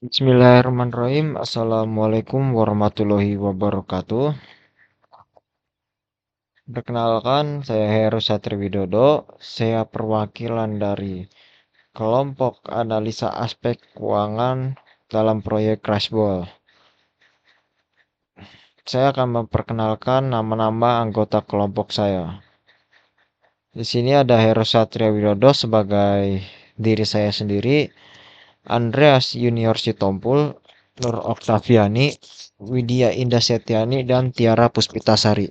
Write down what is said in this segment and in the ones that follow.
Bismillahirrahmanirrahim. Assalamualaikum warahmatullahi wabarakatuh. Perkenalkan, saya Heru Satriwidodo. Saya perwakilan dari kelompok analisa aspek keuangan dalam proyek Crashball. Saya akan memperkenalkan nama-nama anggota kelompok saya. Di sini ada Heru Satriwidodo sebagai diri saya sendiri, Andreas Junior Sitompul, Nur Oktaviani, Widya Indah Setiani, dan Tiara Puspitasari.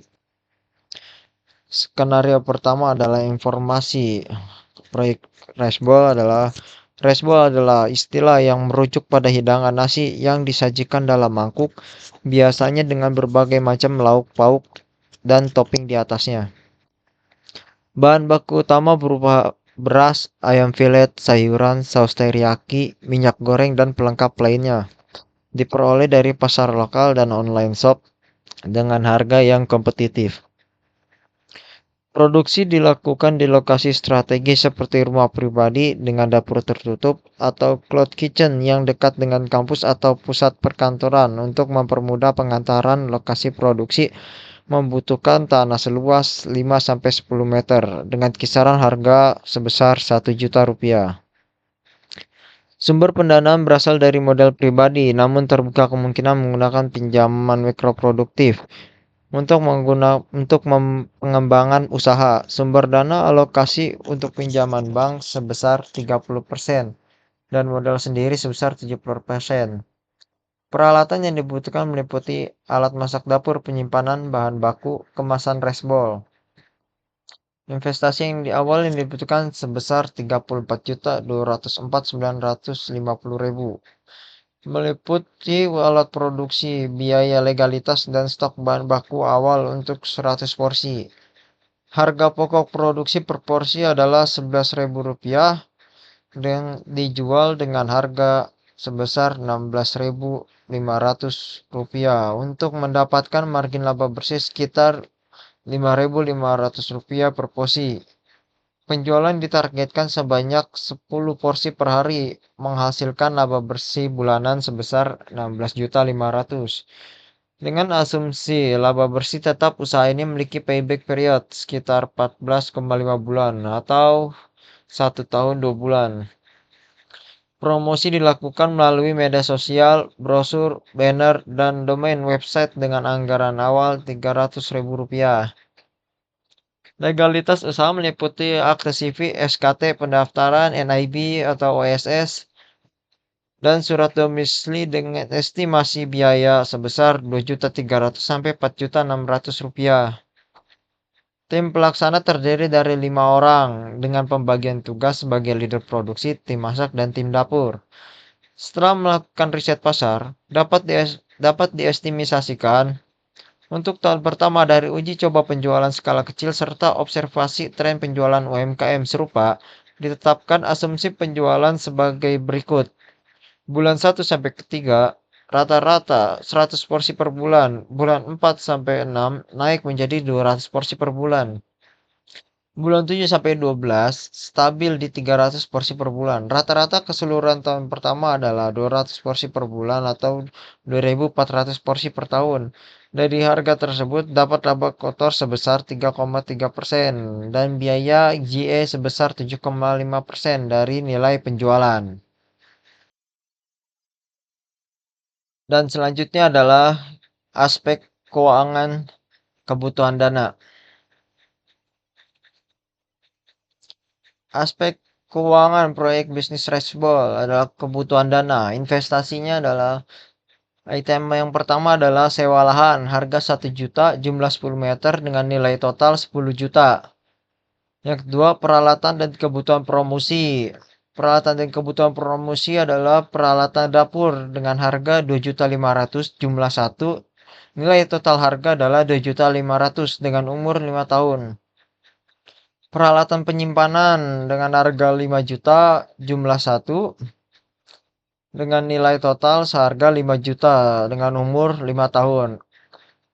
Skenario pertama adalah informasi. Proyek Rashball adalah istilah yang merujuk pada hidangan nasi yang disajikan dalam mangkuk, biasanya dengan berbagai macam lauk pauk dan topping di atasnya. Bahan baku utama berupa beras, ayam filet, sayuran, saus teriyaki, minyak goreng, dan pelengkap lainnya. Diperoleh dari pasar lokal dan online shop dengan harga yang kompetitif. Produksi dilakukan di lokasi strategis seperti rumah pribadi dengan dapur tertutup atau cloud kitchen yang dekat dengan kampus atau pusat perkantoran. Untuk mempermudah pengantaran, lokasi produksi membutuhkan tanah seluas 5-10 meter dengan kisaran harga sebesar 1 juta rupiah. Sumber pendanaan berasal dari modal pribadi, namun terbuka kemungkinan menggunakan pinjaman mikroproduktif. Untuk pengembangan usaha, sumber dana alokasi untuk pinjaman bank sebesar 30% dan modal sendiri sebesar 70%. Peralatan yang dibutuhkan meliputi alat masak dapur, penyimpanan bahan baku, kemasan resbol. Investasi yang dibutuhkan sebesar 34.204.950.000. Meliputi alat produksi, biaya legalitas, dan stok bahan baku awal untuk 100 porsi. Harga pokok produksi per porsi adalah Rp11.000 dan dijual dengan harga sebesar Rp16.500 untuk mendapatkan margin laba bersih sekitar Rp5.500 per porsi. Penjualan ditargetkan sebanyak 10 porsi per hari, menghasilkan laba bersih bulanan sebesar 16.500.000. Dengan asumsi laba bersih tetap, usaha ini memiliki payback period sekitar 14,5 bulan atau 1 tahun 2 bulan. Promosi dilakukan melalui media sosial, brosur, banner, dan domain website dengan anggaran awal Rp300.000. Legalitas usaha meliputi akte CV, SKT, pendaftaran, NIB atau OSS, dan surat domisili dengan estimasi biaya sebesar Rp2.300.000 sampai Rp4.600.000. Tim pelaksana terdiri dari 5 orang dengan pembagian tugas sebagai leader produksi, tim masak, dan tim dapur. Setelah melakukan riset pasar, dapat diestimasikan untuk tahun pertama dari uji coba penjualan skala kecil serta observasi tren penjualan UMKM serupa, ditetapkan asumsi penjualan sebagai berikut. Bulan 1 sampai 3, rata-rata 100 porsi per bulan. Bulan 4 sampai 6, naik menjadi 200 porsi per bulan. Bulan 7 sampai 12, stabil di 300 porsi per bulan. Rata-rata keseluruhan tahun pertama adalah 200 porsi per bulan atau 2.400 porsi per tahun. Dari harga tersebut dapat laba kotor sebesar 3,3% dan biaya GE sebesar 7,5% dari nilai penjualan. Dan selanjutnya adalah aspek keuangan kebutuhan dana. Aspek keuangan proyek bisnis Rashball adalah kebutuhan dana. Investasinya adalah item yang pertama adalah sewa lahan, harga 1 juta, jumlah 10 meter dengan nilai total 10 juta. Yang kedua, peralatan dan kebutuhan promosi. Peralatan dan kebutuhan promosi adalah peralatan dapur dengan harga 2.500.000 jumlah 1. Nilai total harga adalah 2.500.000 dengan umur 5 tahun. Peralatan penyimpanan dengan harga 5 juta jumlah 1 dengan nilai total seharga 5 juta dengan umur 5 tahun.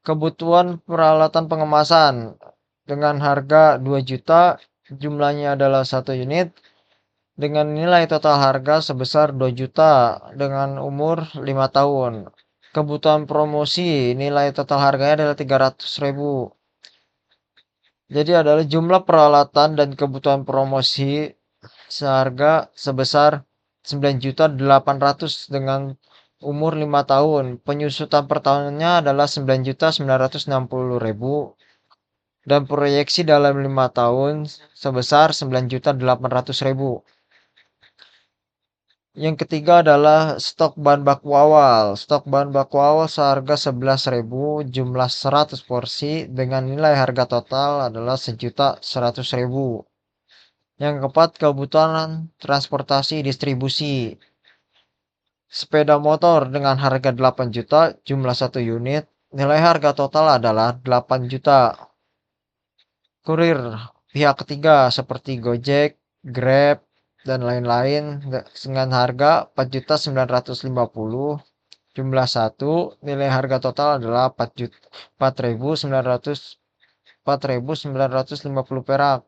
Kebutuhan peralatan pengemasan dengan harga 2 juta, jumlahnya adalah 1 unit dengan nilai total harga sebesar 2 juta dengan umur 5 tahun. Kebutuhan promosi nilai total harganya adalah 300.000. Jadi adalah jumlah peralatan dan kebutuhan promosi seharga sebesar 9.800.000 dengan umur 5 tahun. Penyusutan per tahunnya adalah 9.960.000 dan proyeksi dalam 5 tahun sebesar 9.800.000. Yang ketiga adalah stok bahan baku awal. Stok bahan baku awal seharga 11.000 jumlah 100 porsi dengan nilai harga total adalah 1.100.000. Yang keempat, kebutuhan transportasi distribusi. Sepeda motor dengan harga 8 juta jumlah 1 unit. Nilai harga total adalah 8 juta. Kurir pihak ketiga seperti Gojek, Grab, dan lain-lain dengan harga 4.950 jumlah 1. Nilai harga total adalah 4.950 perak.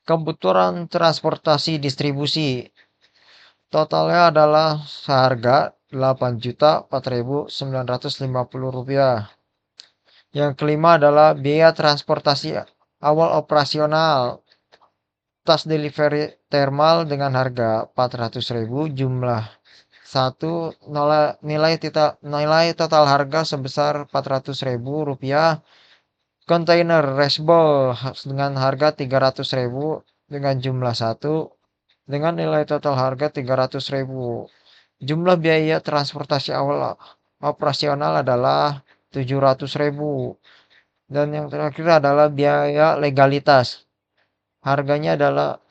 Kebutuhan transportasi distribusi totalnya adalah seharga 8.4.950 rupiah. Yang kelima adalah biaya transportasi awal operasional. Tas delivery thermal dengan harga 400.000 jumlah 1. Nilai total harga sebesar 400.000 rupiah. Kontainer resbol dengan harga 300.000 dengan jumlah 1 dengan nilai total harga 300.000. Jumlah biaya transportasi awal operasional adalah 700.000. Dan yang terakhir adalah biaya legalitas. Harganya adalah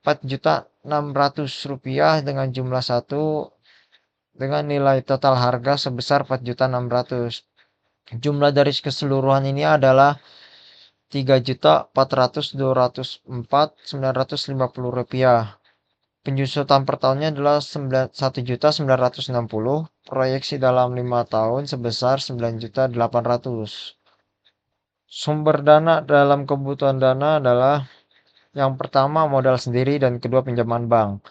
4.600.000 rupiah dengan jumlah 1 dengan nilai total harga sebesar 4.600.000. Jumlah dari keseluruhan ini adalah 3.400.204.950 rupiah. Penyusutan per tahunnya adalah 1.960.000. Proyeksi dalam 5 tahun sebesar 9.800.000. Sumber dana dalam kebutuhan dana adalah yang pertama modal sendiri dan kedua pinjaman bank.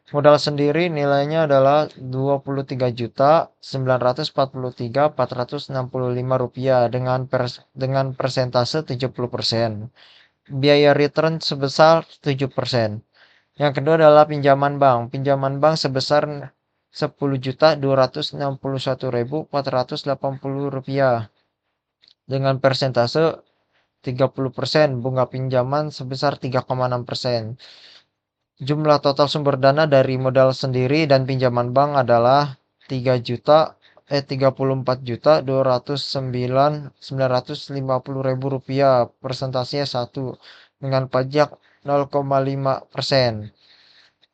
Modal sendiri nilainya adalah 23.943.465 rupiah dengan persentase 70%. Biaya return sebesar 7%. Yang kedua adalah pinjaman bank. Pinjaman bank sebesar 10.261.480 rupiah dengan persentase 30%. Bunga pinjaman sebesar 3,6%. Jumlah total sumber dana dari modal sendiri dan pinjaman bank adalah 34.209.950 rupiah. Persentasenya 1 dengan pajak 0,5%.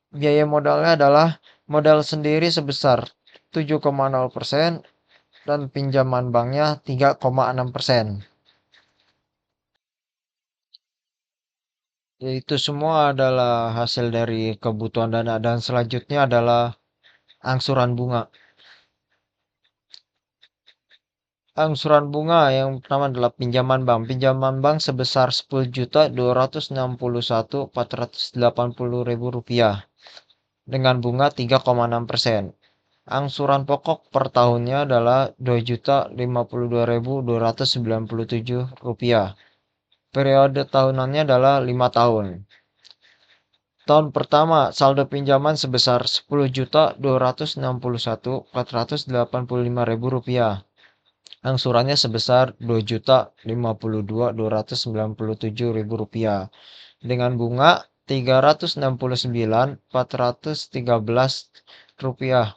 Biaya modalnya adalah modal sendiri sebesar 7,0% dan pinjaman banknya 3,6%. Itu semua adalah hasil dari kebutuhan dana dan selanjutnya adalah angsuran bunga. Angsuran bunga yang pertama adalah pinjaman bank. Pinjaman bank sebesar 10.261.480 rupiah dengan bunga 3,6%. Angsuran pokok per tahunnya adalah 2.052.297 rupiah. Periode tahunannya adalah 5 tahun. Tahun pertama, saldo pinjaman sebesar 10.261.485 rupiah. Angsurannya sebesar 2.052.297 rupiah dengan bunga 369.413 rupiah.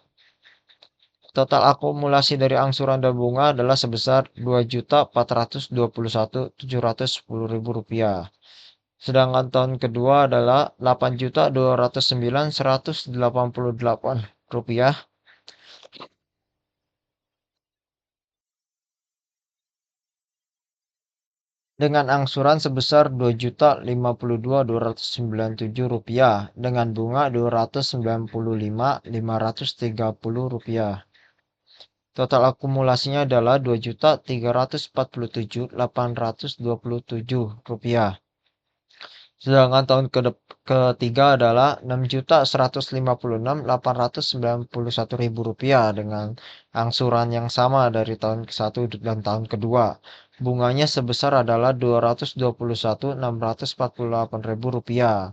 Total akumulasi dari angsuran dan bunga adalah sebesar 2.421.710 rupiah. Sedangkan tahun kedua adalah 8.209.188 rupiah dengan angsuran sebesar 2.052.297 rupiah dengan bunga 295.530 rupiah. Total akumulasinya adalah 2.347.827 rupiah. Sedangkan tahun ketiga adalah Rp6.156.891.000 dengan angsuran yang sama dari tahun ke-1 dan tahun kedua. Bunganya sebesar adalah Rp221.648.000.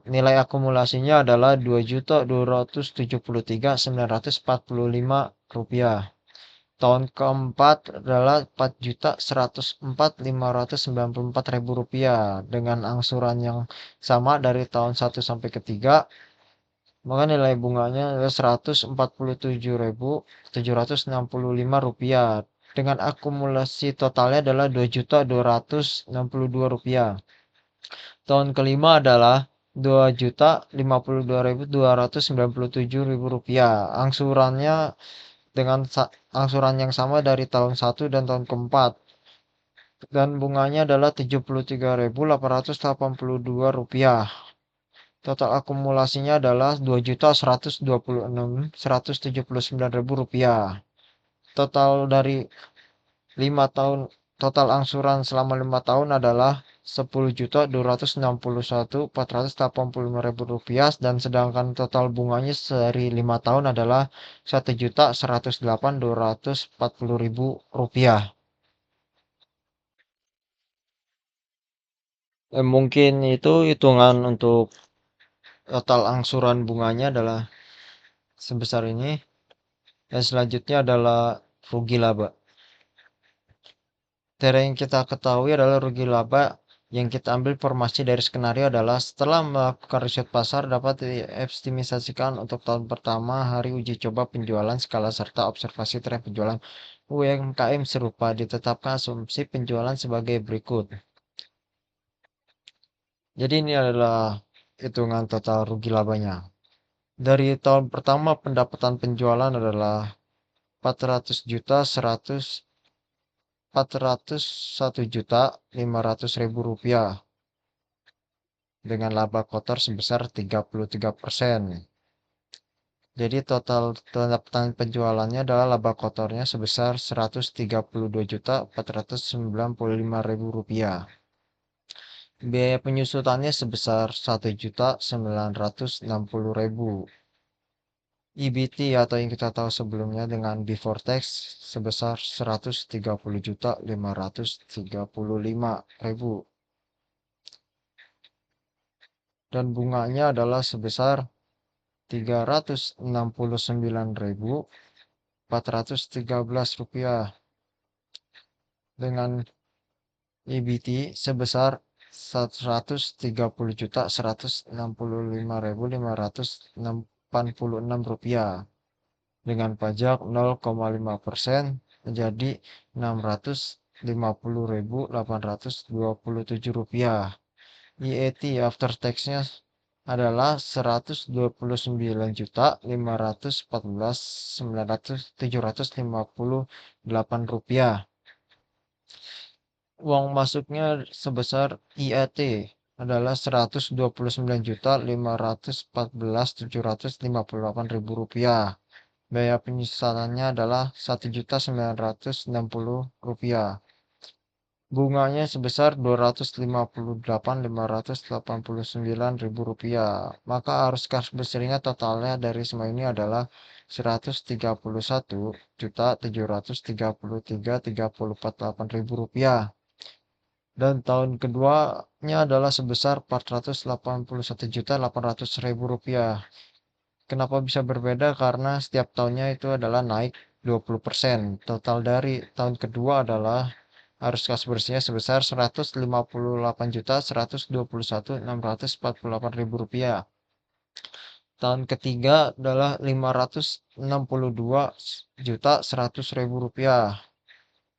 Nilai akumulasinya adalah Rp2.273.945. Tahun keempat adalah Rp4.104.594.000 dengan angsuran yang sama dari tahun 1 sampai ketiga. Maka nilai bunganya adalah Rp144.765 dengan akumulasi totalnya adalah Rp2.262. Tahun kelima adalah Rp2.052.297.000. Dengan angsuran yang sama dari tahun 1 dan tahun keempat. Dan bunganya adalah Rp73.882. Total akumulasinya adalah Rp2.126.179.000. Total angsuran selama 5 tahun adalah Rp10.261.485.000 dan sedangkan total bunganya seri 5 tahun adalah Rp1.108.240.000. Mungkin itu hitungan untuk total angsuran bunganya adalah sebesar ini. Dan selanjutnya adalah rugi laba. Cara yang kita ketahui adalah rugi laba yang kita ambil informasi dari skenario adalah setelah melakukan riset pasar dapat dioptimisasikan untuk tahun pertama hari uji coba penjualan skala serta observasi tren penjualan UMKM serupa ditetapkan asumsi penjualan sebagai berikut. Jadi ini adalah hitungan total rugi labanya. Dari tahun pertama pendapatan penjualan adalah 400 juta 401.500.000 rupiah dengan laba kotor sebesar 33%. Jadi total pendapatan penjualannya adalah laba kotornya sebesar 132.495.000 rupiah. Biaya penyusutannya sebesar 1.960.000. EBT atau yang kita tahu sebelumnya dengan before tax sebesar 130.535.000 dan bunganya adalah sebesar Rp369.413 dengan EBT sebesar Rp130.165.586 dengan pajak 0,5% menjadi Rp650.827. IET after tax-nya adalah Rp129.514.758. Uang masuknya sebesar IAT adalah Rp129.514.758.000. Biaya penyusatannya adalah Rp1.960.000. Bunganya sebesar Rp258.589.000. Maka arus kas besarnya totalnya dari semua ini adalah Rp131.733.34.800.000. Dan tahun keduanya adalah sebesar Rp481.800.000. Kenapa bisa berbeda? Karena setiap tahunnya itu adalah naik 20%. Total dari tahun kedua adalah arus kas bersihnya sebesar Rp158.121.648.000. Tahun ketiga adalah Rp562.100.000.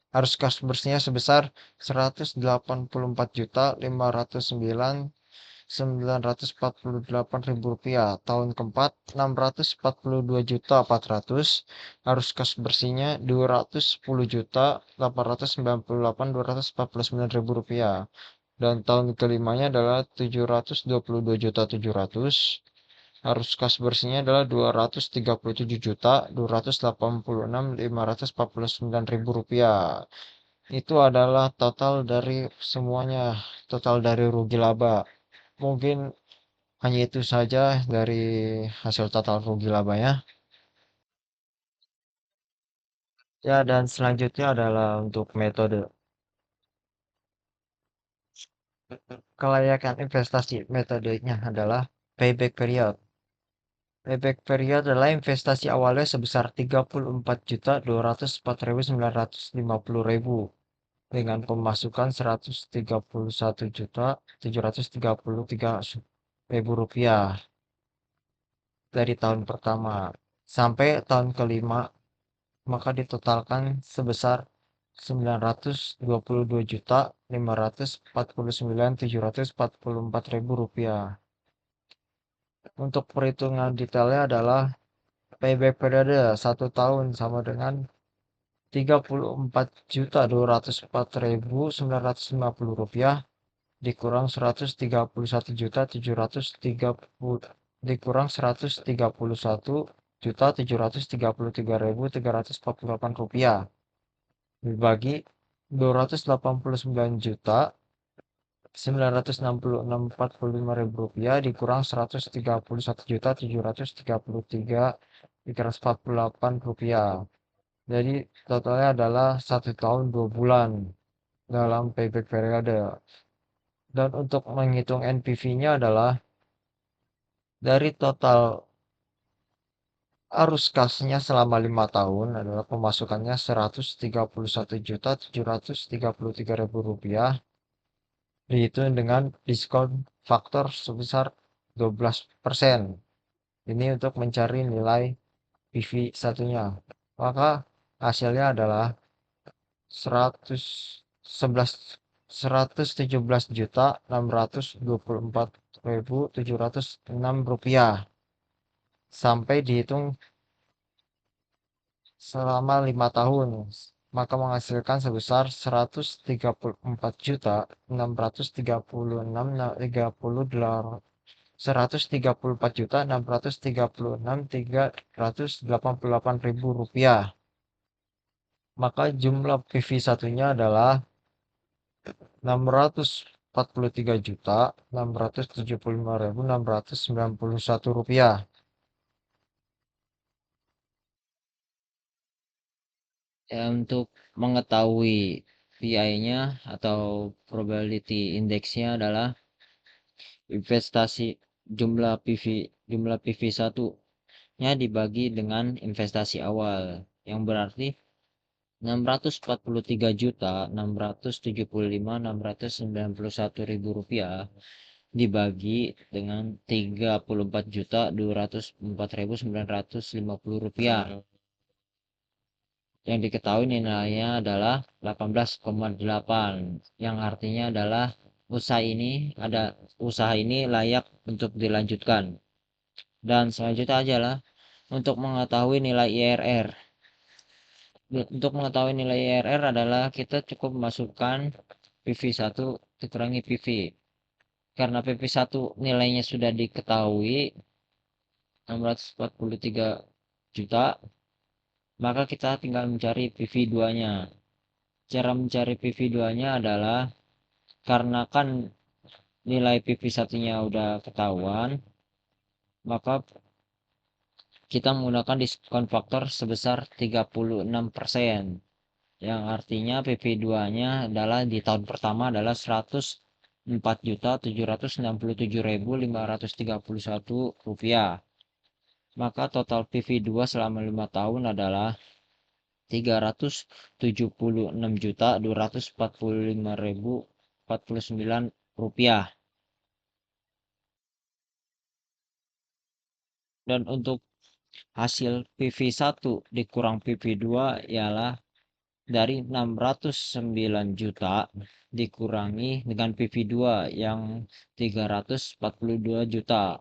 Arus kas bersihnya sebesar Rp184.948.000. Tahun keempat Rp642.400. Arus kas bersihnya Rp210.898.249.000. Dan tahun kelimanya adalah Rp722.700. Arus kas bersihnya adalah Rp237.286.549.000. Itu adalah total dari semuanya, total dari rugi laba. mungkin hanya itu saja dari hasil total rugi labanya. Ya, dan selanjutnya adalah untuk metode kelayakan investasi. Metodenya adalah payback period. Payback period adalah investasi awalnya sebesar 34.204.950 dengan pemasukan 131.733.000 rupiah dari tahun pertama sampai tahun kelima, maka ditotalkan sebesar 922.549.744 rupiah. Untuk perhitungan detailnya adalah payback periode 1 tahun sama dengan 34.204.950 rupiah dikurang 131.730 dikurang 131.733.348 rupiah dibagi 289.966.045 rupiah dikurang 131.733.348 rupiah. Jadi totalnya adalah 1 tahun 2 bulan dalam payback periode. Dan untuk menghitung NPV-nya adalah dari total arus kasnya selama 5 tahun adalah pemasukannya 131.733.000 rupiah dihitung dengan diskon faktor sebesar 12%. Ini untuk mencari nilai PV satunya. Maka hasilnya adalah 117.624.706 rupiah sampai dihitung selama 5 tahun, maka menghasilkan sebesar 134.638.388 Maka jumlah PV satunya adalah 643.675.691 rupiah. Ya, untuk mengetahui PI-nya atau probability index-nya adalah investasi jumlah PV satunya dibagi dengan investasi awal yang berarti 641.675.691 rupiah dibagi dengan 34.204.950 rupiah yang diketahui nilainya adalah 18,8 yang artinya adalah usaha ini layak untuk dilanjutkan. Dan selanjutnya aja lah untuk mengetahui nilai IRR. Untuk mengetahui nilai IRR adalah kita cukup masukkan PV1 dikurangi PV. Karena PV1 nilainya sudah diketahui 643 juta, maka kita tinggal mencari PV2-nya. Cara mencari PV2-nya adalah karena kan nilai PV1-nya udah ketahuan, maka kita menggunakan diskon faktor sebesar 36%. Yang artinya PV2-nya adalah di tahun pertama adalah 104.767.531 rupiah. Maka total PV2 selama 5 tahun adalah 376.245.049 rupiah. Dan untuk hasil PV1 dikurang PV2 ialah dari 609 juta dikurangi dengan PV2 yang 342 juta.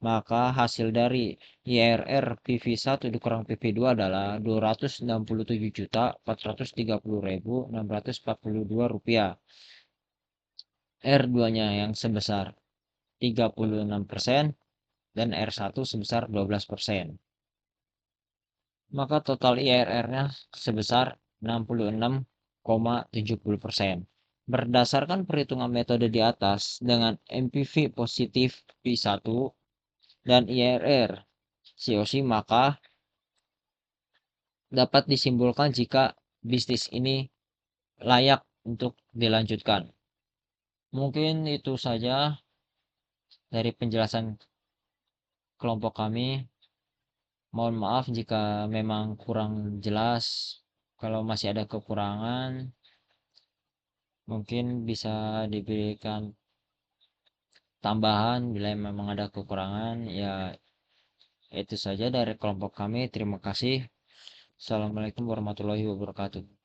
Maka hasil dari IRR PV1 dikurang PV2 adalah 267.430.642 rupiah. R2-nya yang sebesar 36% dan R1 sebesar 12%. Maka total IRR-nya sebesar 66,70%. Berdasarkan perhitungan metode di atas dengan MPV positif P1 dan IRR COC, maka dapat disimpulkan jika bisnis ini layak untuk dilanjutkan. Mungkin itu saja dari penjelasan kelompok kami. Mohon maaf jika memang kurang jelas. Kalau masih ada kekurangan, mungkin bisa diberikan tambahan bila memang ada kekurangan. Ya, itu saja dari kelompok kami. Terima kasih. Assalamualaikum warahmatullahi wabarakatuh.